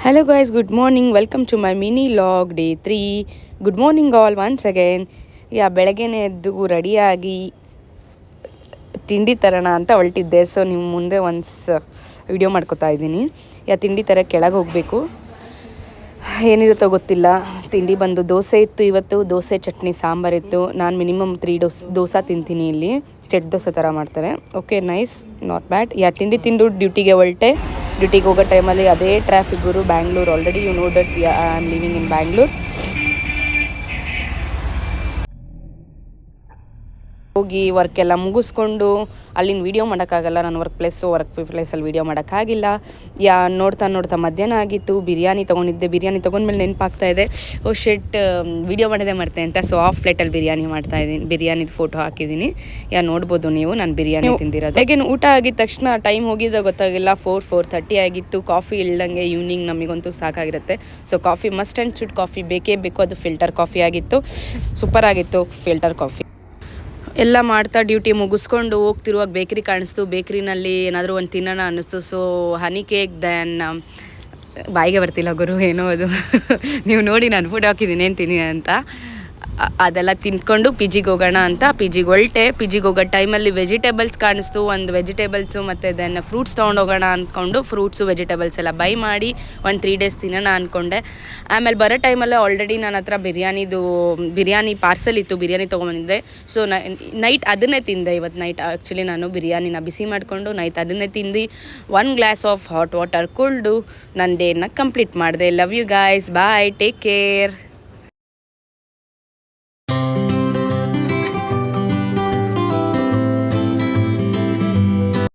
Hello guys, good morning. Welcome to my mini log day 3. Good morning all once again. ಬೆಳಗ್ಗೆನೇ ಎದ್ದು ರೆಡಿಯಾಗಿ ತಿಂಡಿ ತರೋಣ ಅಂತ ಹೊರಟಿದ್ದೆ. ಸೊ ನಿಮ್ಮ ಮುಂದೆ ವಿಡಿಯೋ ಮಾಡ್ಕೋತಾ ಇದ್ದೀನಿ. ತಿಂಡಿ ಥರ ಕೆಳಗೆ ಹೋಗಬೇಕು. ಏನಿರುತ್ತೋ ಗೊತ್ತಿಲ್ಲ. ತಿಂಡಿ ಬಂದು ದೋಸೆ ಇತ್ತು ಇವತ್ತು. ದೋಸೆ ಚಟ್ನಿ ಸಾಂಬಾರಿತ್ತು. ನಾನು ಮಿನಿಮಮ್ 3 ದೋಸೆ ತಿಂತೀನಿ ಇಲ್ಲಿ. ಚೆಟ್ ದೋಸೆ ಥರ ಮಾಡ್ತಾರೆ. Okay, nice, not bad. ತಿಂಡಿ ತಿಂದು ಡ್ಯೂಟಿಗೆ ಹೊರಟೆ. ಡ್ಯೂಟಿಗೆ ಹೋಗೋ ಟೈಮಲ್ಲಿ ಅದೇ traffic Bangalore. Already you know that I am living in Bangalore. ಹೋಗಿ ವರ್ಕ್ ಎಲ್ಲ ಮುಗಿಸ್ಕೊಂಡು ಅಲ್ಲಿನ ವೀಡಿಯೋ ಮಾಡೋಕ್ಕಾಗಲ್ಲ. ನಾನು ವರ್ಕ್ ಪ್ಲೇಸಲ್ಲಿ ವೀಡಿಯೋ ಮಾಡೋಕ್ಕಾಗಿಲ್ಲ. ನೋಡ್ತಾ ಮಧ್ಯಾಹ್ನ ಆಗಿತ್ತು. ಬಿರಿಯಾನಿ ತೊಗೊಂಡಿದ್ದೆ. ಬಿರಿಯಾನಿ ತೊಗೊಂಡ್ಮೇಲೆ ನೆನಪಾಗ್ತಾ ಇದೆ, ವೀಡಿಯೋ ಮಾಡೋದೇ ಮಾಡ್ತೆ ಅಂತ. ಸೊ ಆಫ್ ಪ್ಲೇಟಲ್ಲಿ ಬಿರಿಯಾನಿ ಮಾಡ್ತಾಯಿದ್ದೀನಿ. ಬಿರಿಯಾನಿದು ಫೋಟೋ ಹಾಕಿದ್ದೀನಿ. ನೋಡ್ಬೋದು ನೀವು ನಾನು ಬಿರಿಯಾನಿ ತಿಂದಿರೋದು. ಹೇಗೇನು ಊಟ ಆಗಿದ ತಕ್ಷಣ ಟೈಮ್ ಹೋಗಿದ್ದೋ ಗೊತ್ತಾಗಿಲ್ಲ. 4:30 ಆಗಿತ್ತು. ಕಾಫಿ ಇಳ್ದಂಗೆ ಈವ್ನಿಂಗ್ ನಮಗಂತೂ ಸಾಕಾಗಿರುತ್ತೆ. So coffee must and should coffee ಬೇಕೇ ಬೇಕು. ಅದು ಫಿಲ್ಟರ್ ಕಾಫಿ ಆಗಿತ್ತು. ಸೂಪರ್ ಆಗಿತ್ತು ಫಿಲ್ಟರ್ ಕಾಫಿ. ಎಲ್ಲ ಮಾಡ್ತಾ ಡ್ಯೂಟಿ ಮುಗಿಸ್ಕೊಂಡು ಹೋಗ್ತಿರುವಾಗ ಬೇಕ್ರಿ ಕಾಣಿಸ್ತು. ಬೇಕ್ರಿನಲ್ಲಿ ಏನಾದರೂ ಒಂದು ತಿನ್ನೋಣ ಅನ್ನಿಸ್ತು. ಸೊ ಹನಿ ಕೇಕ್, ದೆನ್ ಬಾಯಿಗೆ ಬರ್ತಿಲ್ಲ ಗುರು ಏನೋ ಅದು ನೀವು ನೋಡಿ ನಾನು ಫುಡ್ ಹಾಕಿದ್ದೀನಿ ಏನು ತಿನ್ನಿ ಅಂತ. ಅದೆಲ್ಲ ತಿನ್ಕೊಂಡು ಪಿ ಜಿಗೆ ಹೋಗೋಣ ಅಂತ ಪಿ ಜಿಗೆ ಹೊರಟೆ. ಪಿ ಜಿಗೆ ಹೋಗೋ ಟೈಮಲ್ಲಿ ವೆಜಿಟೇಬಲ್ಸ್ ಕಾಣಿಸ್ತು. ಒಂದು ವೆಜಿಟೇಬಲ್ಸು ಮತ್ತು ದೆನ್ ಫ್ರೂಟ್ಸ್ ತೊಗೊಂಡೋಗೋಣ ಅಂದ್ಕೊಂಡು ಫ್ರೂಟ್ಸು ವೆಜಿಟೇಬಲ್ಸ್ ಎಲ್ಲ ಬೈ ಮಾಡಿ 3 ಡೇಸ್ ತಿನ್ನೋಣ ಅಂದ್ಕೊಂಡೆ. ಆಮೇಲೆ ಬರೋ ಟೈಮಲ್ಲೇ ಆಲ್ರೆಡಿ ನನ್ನ ಹತ್ರ ಬಿರಿಯಾನಿ ಪಾರ್ಸಲ್ ಇತ್ತು. ಬಿರಿಯಾನಿ ತೊಗೊಂಬಂದಿದ್ದೆ. ಸೊ ನೈಟ್ ಅದನ್ನೇ ತಿಂದೆ. ಇವತ್ತು ನೈಟ್ ಆ್ಯಕ್ಚುಲಿ ನಾನು ಬಿರಿಯಾನಿನ ಬಿಸಿ ಮಾಡಿಕೊಂಡು ನೈಟ್ ಅದನ್ನೇ ತಿಂದು 1 ಗ್ಲಾಸ್ ಆಫ್ ಹಾಟ್ ವಾಟರ್ ಕುಡಿದು ನನ್ನ ಡೇನ ಕಂಪ್ಲೀಟ್ ಮಾಡಿದೆ. Love you guys, bye, take care.